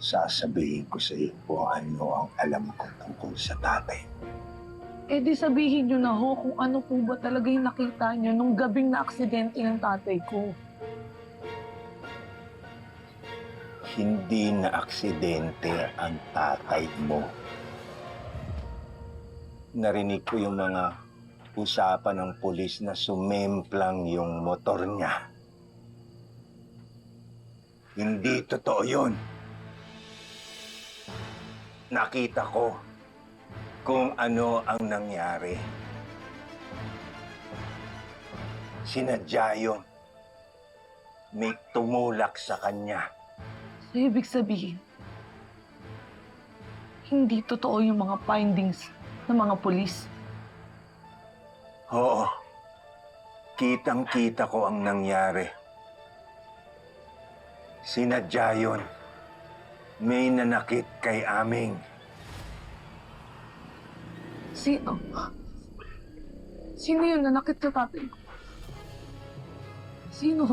sasabihin ko sa iyo kung ano ang alam ko tungkol sa tatay mo. Eh di sabihin niyo na ho kung ano po ba talaga yung nakita niyo nung gabing na aksidente ng tatay ko. Hindi na aksidente ang tatay mo. Narinig ko yung mga usapan ng pulis na sumemplang yung motor niya. Hindi totoo yun. Nakita ko kung ano ang nangyari. Sinadya yun. May tumulak sa kanya. So ibig sabihin, hindi totoo yung mga findings ng mga pulis. Oo. Kitang-kita ko ang nangyari. Sinadya yun. May nanakit kay Aming. Sino? Sino yun nanakit sa tatay ko? Sino?